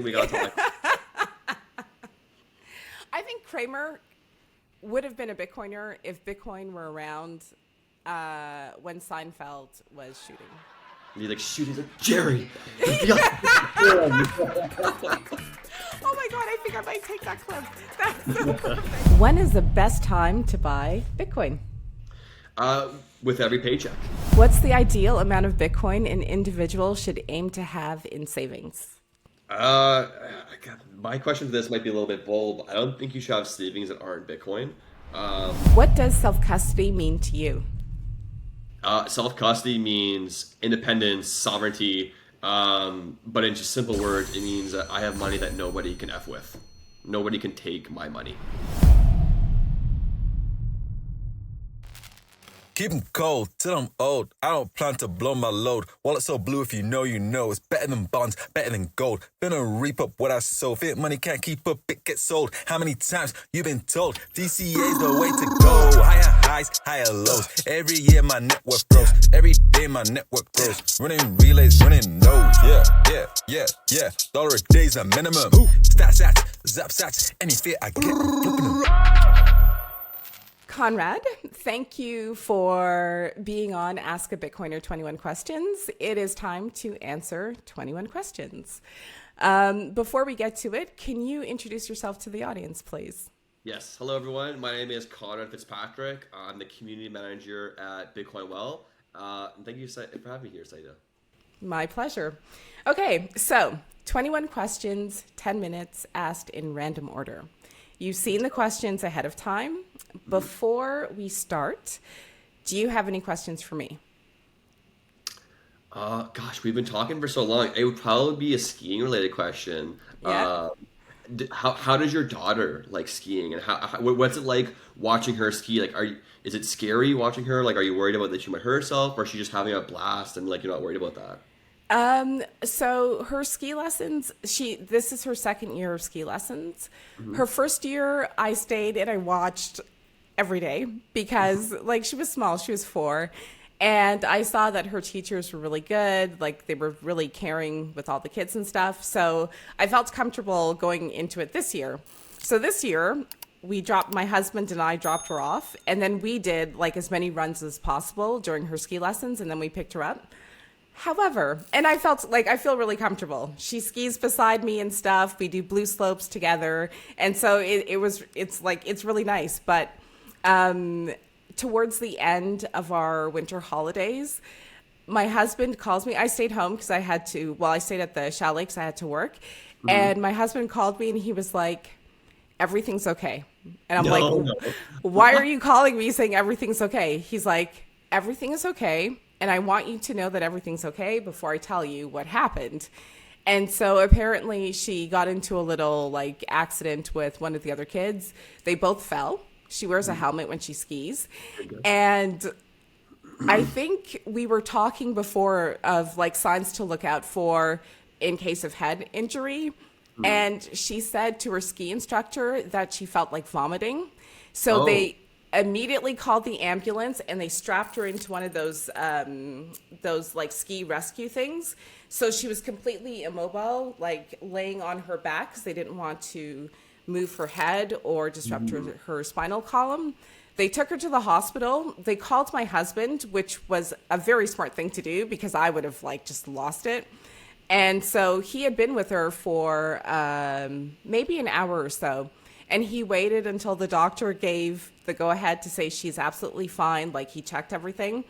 We got to talk. I think Kramer would have been a Bitcoiner if Bitcoin were around when Seinfeld was shooting. He's like, shoot, he's like, Jerry. Oh my God, I think I might take that clip. That's so perfect. When is the best time to buy Bitcoin? With every paycheck. What's the ideal amount of Bitcoin an individual should aim to have in savings? My question to this might be a little bit bold, but I don't think you should have savings that aren't Bitcoin. What does self-custody mean to you? Self-custody means independence, sovereignty, but in just simple words, it means that I have money that nobody can F with. Nobody can take my money. Keep 'em cold till I'm old. I don't plan to blow my load. Wallet so blue, if you know, you know. It's better than bonds, better than gold. Finna reap up what I sow. Fiat money can't keep up, it gets sold. How many times you been told? DCA's the way to go. Higher highs, higher lows. Every year my network grows. Every day my network grows. Running relays, running nodes. Yeah. Dollar a day's a minimum. Stats, zap sats. Any fear I get, flipping them. Konrad, thank you for being on Ask a Bitcoiner 21 Questions. It is time to answer 21 questions. Before we get to it, can you introduce yourself to the audience, please? Yes. Hello, everyone. My name is Konrad Fitzpatrick. I'm the community manager at Bitcoin Well. Thank you for having me here, Saida. My pleasure. Okay, so 21 questions, 10 minutes, asked in random order. You've seen the questions ahead of time. Before we start, do you have any questions for me? Gosh, we've been talking for so long. It would probably be a skiing related question. Yeah. How does your daughter like skiing, and what's it like watching her ski? Like, is it scary watching her? Like, are you worried about that she might hurt herself, or is she just having a blast and like you're not worried about that? So her ski lessons, this is her second year of ski lessons. Her first year I stayed and I watched every day because like she was small, she was 4. And I saw that her teachers were really good. Like they were really caring with all the kids and stuff. So I felt comfortable going into it this year. So this year my husband and I dropped her off, and then we did like as many runs as possible during her ski lessons. And then we picked her up. However, and I feel really comfortable. She skis beside me and stuff. We do blue slopes together. And so it's really nice. But towards the end of our winter holidays, my husband calls me. I stayed home because I stayed at the chalet because I had to work. And my husband called me and he was like, everything's okay. And I'm No. why are you calling me saying everything's okay? He's like, everything is okay. And I want you to know that everything's okay before I tell you what happened. And so apparently she got into a little like accident with one of the other kids. They both fell. She wears a helmet when she skis. And I think we were talking before of like signs to look out for in case of head injury. And she said to her ski instructor that she felt like vomiting. So they immediately called the ambulance and they strapped her into one of those like ski rescue things. So she was completely immobile, like laying on her back because they didn't want to move her head or disrupt her spinal column. They took her to the hospital. They called my husband, which was a very smart thing to do because I would have like just lost it. And so he had been with her for maybe an hour or so. And he waited until the doctor gave the go-ahead to say she's absolutely fine. Like he checked everything.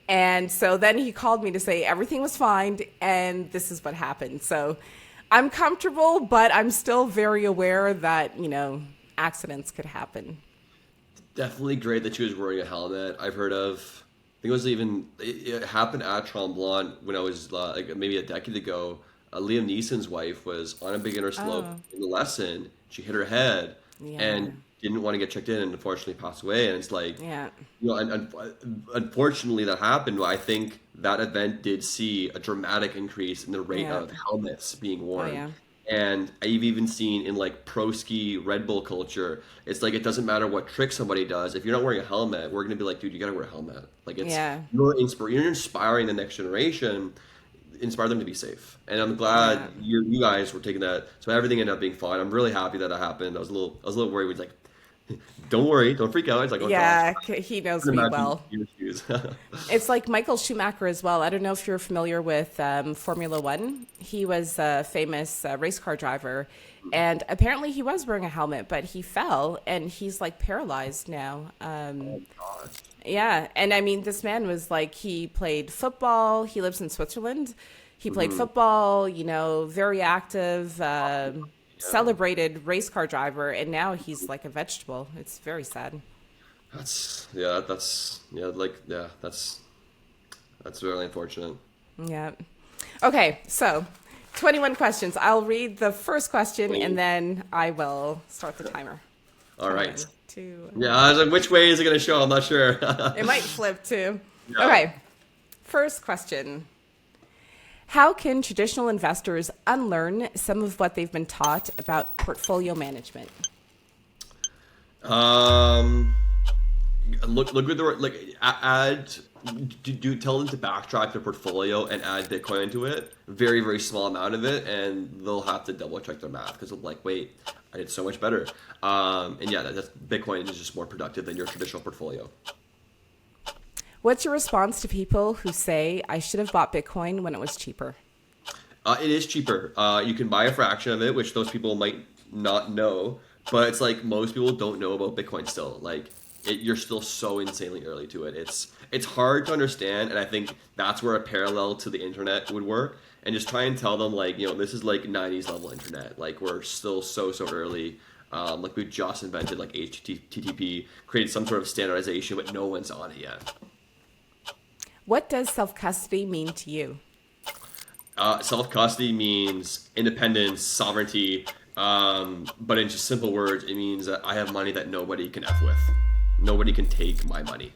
And so then he called me to say everything was fine and this is what happened. So I'm comfortable, but I'm still very aware that, accidents could happen. Definitely great that she was wearing a helmet. I've heard of, I think it happened at Tremblant when I was like maybe a decade ago. Liam Neeson's wife was on a beginner slope in the lesson. She hit her head and didn't want to get checked in and unfortunately passed away. And it's like, unfortunately that happened. But I think that event did see a dramatic increase in the rate of helmets being worn. And I've even seen in like pro ski Red Bull culture, it's like it doesn't matter what trick somebody does. If you're not wearing a helmet, we're gonna be like, dude, you gotta wear a helmet. Like you're inspiring the next generation. inspire them to be safe. And I'm glad Yeah. you guys were taking that. So everything ended up being fine. I'm really happy that happened. I was a little worried. Like, don't worry, don't freak out. It's like, oh gosh, Yeah, he I knows can me imagine well. your shoes. It's like Michael Schumacher as well. I don't know if you're familiar with Formula One. He was a famous race car driver, and apparently he was wearing a helmet, but he fell and he's like paralyzed now. Oh gosh. Yeah, and I mean, this man was like, he played football. He lives in Switzerland. He played Hmm. football, very active, Yeah. celebrated race car driver, and now he's like a vegetable. It's very sad. That's really unfortunate. Yeah. Okay, so 21 questions. I'll read the first question and Wait. then I will start the timer. All 21, right. 2. Yeah, I was like, which way is it gonna show? I'm not sure. It might flip too. Yeah. Okay, first question. How can traditional investors unlearn some of what they've been taught about portfolio management? Um, look at the like add do tell them to backtrack their portfolio and add Bitcoin into it. Very very small amount of it, and they'll have to double check their math because they're like, wait, I did so much better. And yeah, that's Bitcoin is just more productive than your traditional portfolio. What's your response to people who say, I should have bought Bitcoin when it was cheaper? It is cheaper. You can buy a fraction of it, which those people might not know. But it's like most people don't know about Bitcoin still. Like you're still so insanely early to it. It's hard to understand, and I think that's where a parallel to the internet would work. And just try and tell them like this is like 90s level internet. Like we're still so early. Like we just invented like HTTP, created some sort of standardization, but no one's on it yet. What does self-custody mean to you? Self-custody means independence, sovereignty, but in just simple words, it means that I have money that nobody can F with. Nobody can take my money.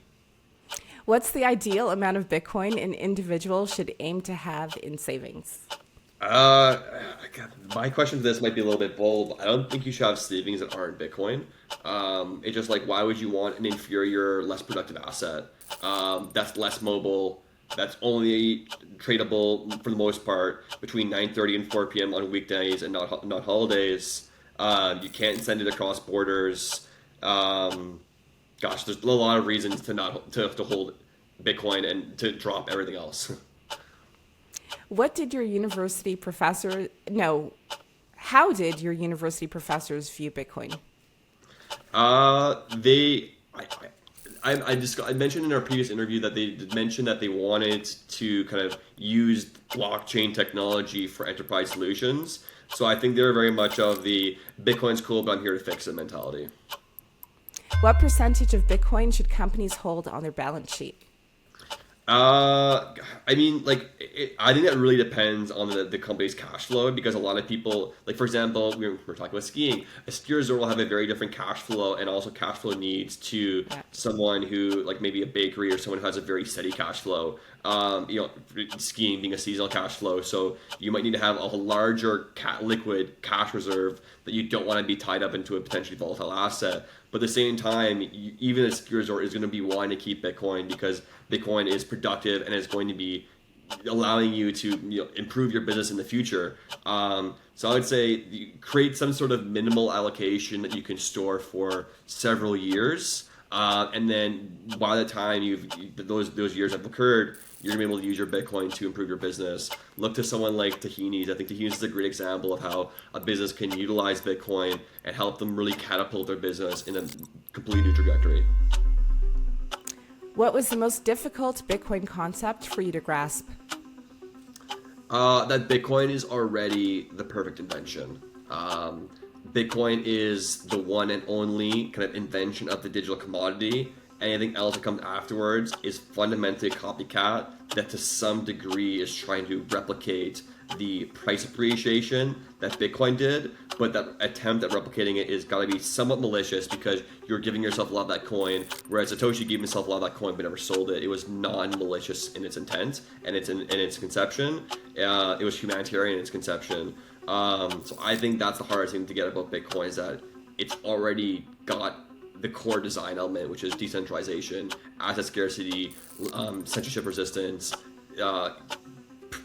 What's the ideal amount of Bitcoin an individual should aim to have in savings? Uh, my question to this might be a little bit bold. I don't think you should have savings that aren't Bitcoin. It's just like, why would you want an inferior, less productive asset that's less mobile, that's only tradable for the most part between 9:30 and 4 p.m. on weekdays and not holidays. You can't send it across borders. Um, there's a lot of reasons to not to hold Bitcoin and to drop everything else. What did your university professor, no, how did your university professors view Bitcoin? They, I mentioned in our previous interview that they did mention that they wanted to kind of use blockchain technology for enterprise solutions. So I think they're very much of the Bitcoin's cool, but I'm here to fix it mentality. What percentage of Bitcoin should companies hold on their balance sheet? I mean, like, I think that really depends on the company's cash flow because a lot of people, like, for example, we're talking about skiing. A skier resort will have a very different cash flow and also cash flow needs to Yeah. someone who, like, maybe a bakery or someone who has a very steady cash flow. Skiing being a seasonal cash flow, so you might need to have a larger liquid cash reserve that you don't want to be tied up into a potentially volatile asset. But at the same time, even a ski resort is going to be wanting to keep Bitcoin because Bitcoin is productive and is going to be allowing you to improve your business in the future. So I would say you create some sort of minimal allocation that you can store for several years, and then by the time those years have occurred, you're gonna be able to use your Bitcoin to improve your business. Look to someone like Tahini's. I think Tahini's is a great example of how a business can utilize Bitcoin and help them really catapult their business in a completely new trajectory. What was the most difficult Bitcoin concept for you to grasp? That Bitcoin is already the perfect invention. Bitcoin is the one and only kind of invention of the digital commodity. Anything else that comes afterwards is fundamentally a copycat that to some degree is trying to replicate the price appreciation that Bitcoin did, but that attempt at replicating it is got to be somewhat malicious because you're giving yourself a lot of that coin, whereas Satoshi gave himself a lot of that coin but never sold it. It was non-malicious in its intent and in its conception. It was humanitarian in its conception. So I think that's the hardest thing to get about Bitcoin is that it's already got the core design element, which is decentralization, asset scarcity, censorship resistance,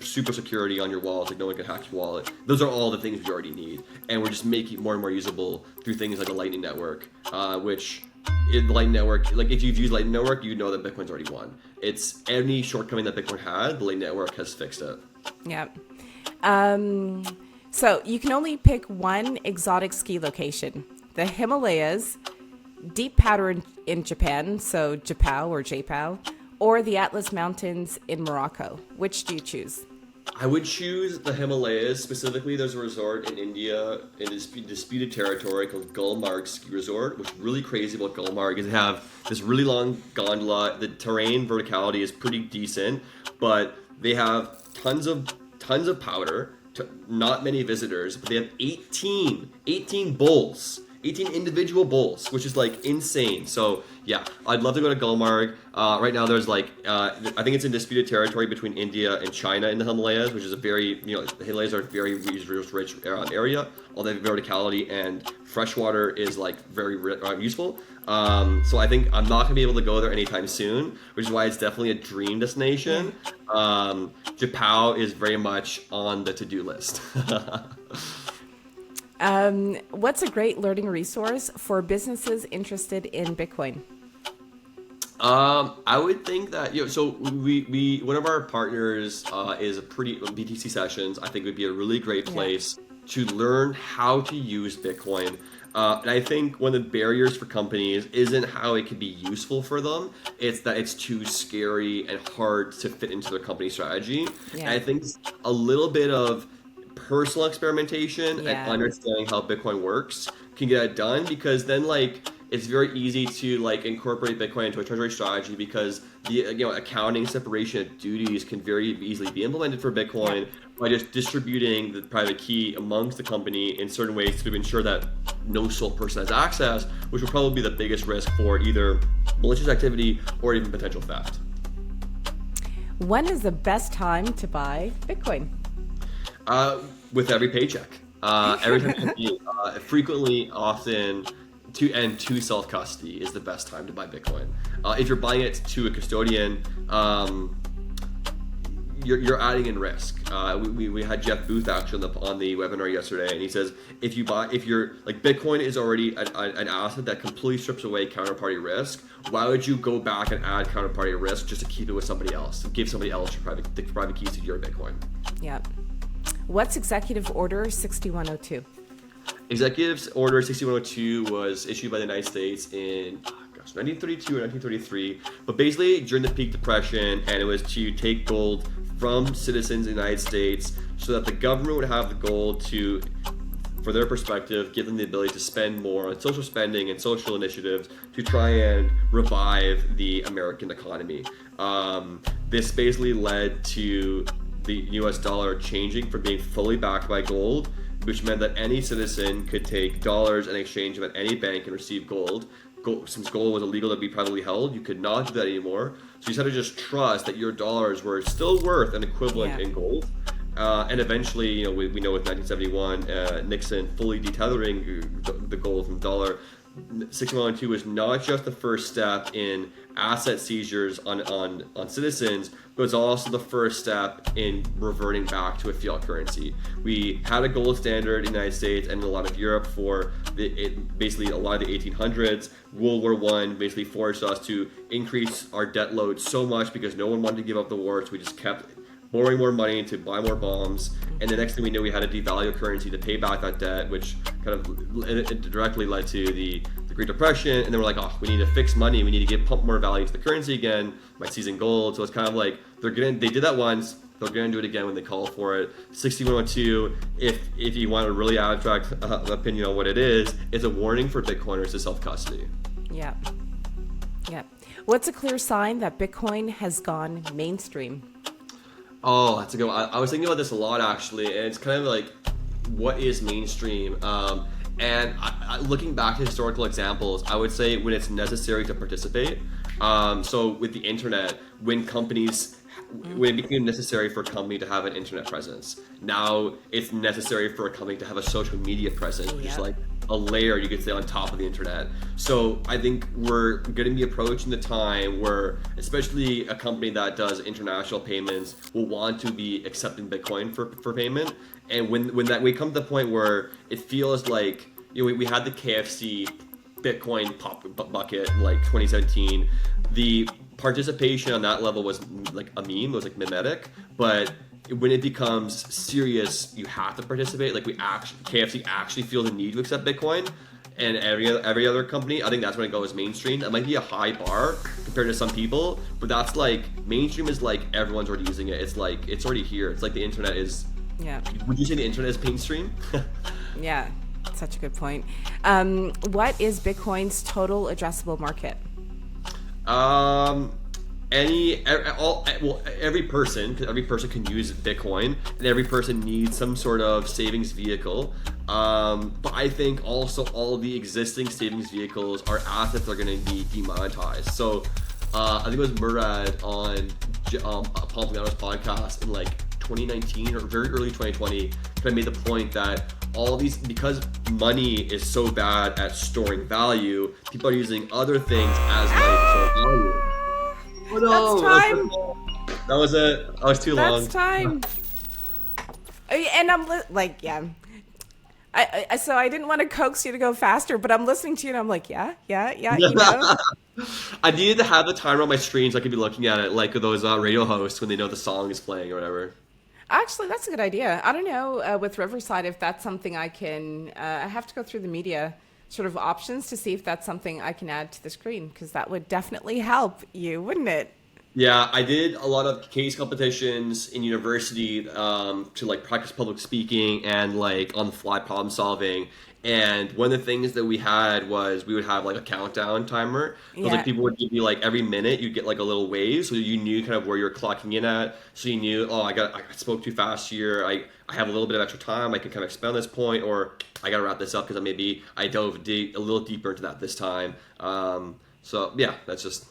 super security on your wallet, like no one can hack your wallet. Those are all the things we already need, and we're just making it more and more usable through things like the Lightning Network, which in the Lightning Network, like if you've used Lightning Network, you know that Bitcoin's already won. It's any shortcoming that Bitcoin had, the Lightning Network has fixed it. Yep. So you can only pick one exotic ski location: the Himalayas, deep powder in Japan, so Japao or Japao, or the Atlas Mountains in Morocco. Which do you choose? I would choose the Himalayas. Specifically, there's a resort in India in disputed territory called Gulmarg Ski Resort. What's really crazy about Gulmarg is they have this really long gondola. The terrain verticality is pretty decent, but they have tons of powder, not many visitors, but they have 18 bowls. 18 individual bowls, which is like insane. So yeah, I'd love to go to Gulmarg. Right now there's like, I think it's in disputed territory between India and China in the Himalayas, which is a very, the Himalayas are a very resource-rich area. All the verticality and freshwater is like very useful. So I think I'm not gonna be able to go there anytime soon, which is why it's definitely a dream destination. Japao is very much on the to-do list. What's a great learning resource for businesses interested in Bitcoin? I would think that so we one of our partners is a pretty BTC Sessions. I think would be a really great place to learn how to use Bitcoin. And I think one of the barriers for companies isn't how it can be useful for them. It's that it's too scary and hard to fit into their company strategy. Yeah. And I think a little bit of personal experimentation and understanding how Bitcoin works can get it done, because then like it's very easy to like incorporate Bitcoin into a treasury strategy, because the accounting separation of duties can very easily be implemented for Bitcoin by just distributing the private key amongst the company in certain ways to ensure that no sole person has access, which will probably be the biggest risk for either malicious activity or even potential theft. When is the best time to buy Bitcoin? With every paycheck. Every time frequently, often, to self-custody is the best time to buy Bitcoin. If you're buying it to a custodian, you're adding in risk. We had Jeff Booth actually on the webinar yesterday, and he says if you're like Bitcoin is already an asset that completely strips away counterparty risk. Why would you go back and add counterparty risk just to keep it with somebody else, to give somebody else the private keys to your Bitcoin? Yep. What's Executive Order 6102? Executive Order 6102 was issued by the United States in 1932 or 1933, but basically during the peak depression, and it was to take gold from citizens in the United States so that the government would have the gold to, for their perspective, give them the ability to spend more on social spending and social initiatives to try and revive the American economy. This basically led to the US dollar changing from being fully backed by gold, which meant that any citizen could take dollars in exchange at any bank and receive gold. Since gold was illegal to be privately held, you could not do that anymore. So you had to just trust that your dollars were still worth an equivalent in gold. And eventually, we know with 1971, Nixon fully detethering the gold from the dollar. 6102 was not just the first step in asset seizures on citizens, but it's also the first step in reverting back to a fiat currency. We had a gold standard in the United States and in a lot of Europe for basically a lot of the 1800s. World War I basically forced us to increase our debt load so much because no one wanted to give up the war, so we just kept borrowing more money to buy more bombs, and the next thing we knew, we had to devalue currency to pay back that debt, which kind of it directly led to the Great Depression. And then we're like, oh, we need to fix money, we need to pump more value to the currency again by seizing gold. So it's kind of like they did that once, they're gonna do it again when they call for it. 6102, if you want a really abstract opinion on what it is, it's a warning for Bitcoiners to self-custody. Yeah. What's a clear sign that Bitcoin has gone mainstream? Oh, that's a good one. I was thinking about this a lot, actually, and it's kind of like, what is mainstream? And looking back to historical examples, I would say when it's necessary to participate. So with the internet, when it became necessary for a company to have an internet presence. Now it's necessary for a company to have a social media presence, which is like a layer, you could say, on top of the internet. So I think we're going to be approaching the time where, especially a company that does international payments, will want to be accepting Bitcoin for payment. And when that we come to the point where it feels like, we had the KFC Bitcoin pop bucket like 2017, the participation on that level was like a meme, it was like mimetic, but when it becomes serious, you have to participate. Like KFC actually feel the need to accept Bitcoin, and every other company, I think that's when it goes mainstream. That might be a high bar compared to some people, but that's like mainstream is like everyone's already using it. It's like it's already here. It's like the internet is. Yeah. Would you say the internet is mainstream? Yeah, such a good point. What is Bitcoin's total addressable market? Every person can use Bitcoin, and every person needs some sort of savings vehicle. But I think also all the existing savings vehicles are assets that are going to be demonetized. So I think it was Murad on Pompliano's podcast in like 2019 or very early 2020 kind of made the point that all these, because money is so bad at storing value, people are using other things as money to store value. Oh no! That's time. That was it. That was too long. That's time. And I'm yeah. So I didn't want to coax you to go faster, but I'm listening to you and I'm like, yeah. You know. I needed to have the timer on my screen so I could be looking at it like those radio hosts when they know the song is playing or whatever. Actually, that's a good idea. I don't know with Riverside if that's something I can. I have to go through the media sort of options to see if that's something I can add to the screen, because that would definitely help you, wouldn't it? Yeah, I did a lot of case competitions in university to like practice public speaking and like on the fly problem solving. And one of the things that we had was we would have like a countdown timer. It was like people would give you like every minute you'd get like a little wave, so you knew kind of where you're clocking in at. So you knew, oh, I spoke too fast here. I have a little bit of extra time. I can kind of expand this point, or I got to wrap this up because I dove a little deeper into that this time. So yeah, that's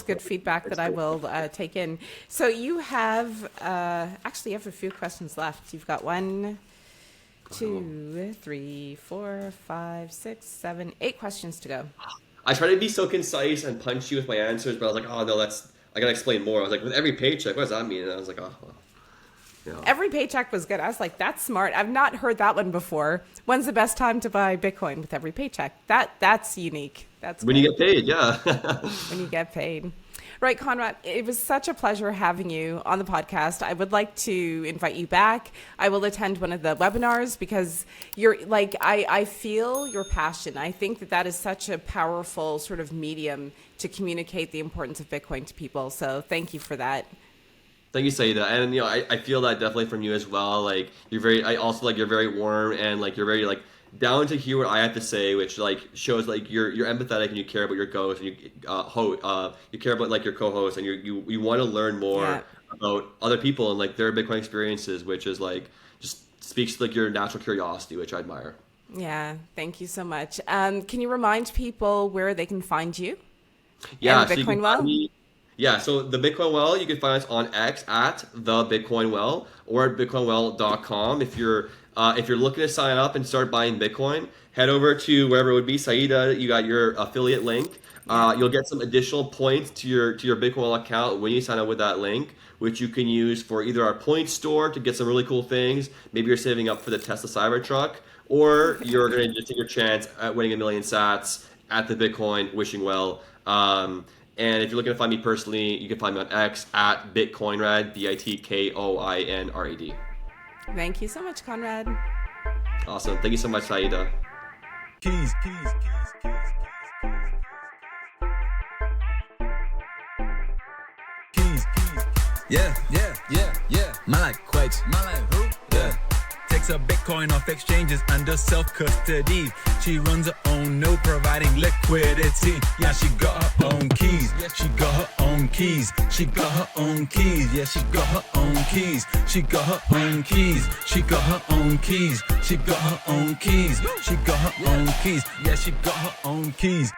good feedback that I will take in. So you have actually you have a few questions left. You've got 1, 2, 3, 4, 5, 6, 7, 8 questions to go. I try to be so concise and punchy with my answers, but I was like, oh no, I gotta explain more. I was like, with every paycheck, what does that mean? And I was like, oh. Yeah. Every paycheck was good. I was like, that's smart. I've not heard that one before. When's the best time to buy Bitcoin? With every paycheck. That's unique. That's when you get paid, yeah. When you get paid. Right, Konrad, it was such a pleasure having you on the podcast. I would like to invite you back. I will attend one of the webinars because you're like, I feel your passion. I think that is such a powerful sort of medium to communicate the importance of Bitcoin to people. So thank you for that. Thank you, Saida. And I feel that definitely from you as well. Like you're very warm and like you're very like down to hear what I have to say, which like shows like you're empathetic and you care about your host and you care about like your co-host and you want to learn more about other people and like their Bitcoin experiences, which is like just speaks to like your natural curiosity, which I admire. Yeah, thank you so much. Can you remind people where they can find you? Yeah, and the Bitcoin Well. So the Bitcoin Well, you can find us on X at the Bitcoin Well or at bitcoinwell.com. If you're looking to sign up and start buying Bitcoin, head over to wherever it would be. Saida, you got your affiliate link. You'll get some additional points to your Bitcoin Well account when you sign up with that link, which you can use for either our point store to get some really cool things. Maybe you're saving up for the Tesla Cybertruck, or you're going to just take your chance at winning 1 million sats at the Bitcoin Wishing Well. And if you're looking to find me personally, you can find me on X at Bitcoinrad, BITKOINRAD. Thank you so much, Konrad. Awesome. Thank you so much, Saida. Keys. Yeah. Man like quakes. Man like who? Yeah. Takes her Bitcoin off exchanges under self-custody. She runs her own node, providing liquidity. Yeah, she got her own keys. She got her own keys. She got her own keys. Yeah, she got her own keys. She got her own keys. She got her own keys. She got her own keys. She got her own keys. Yeah, she got her own keys.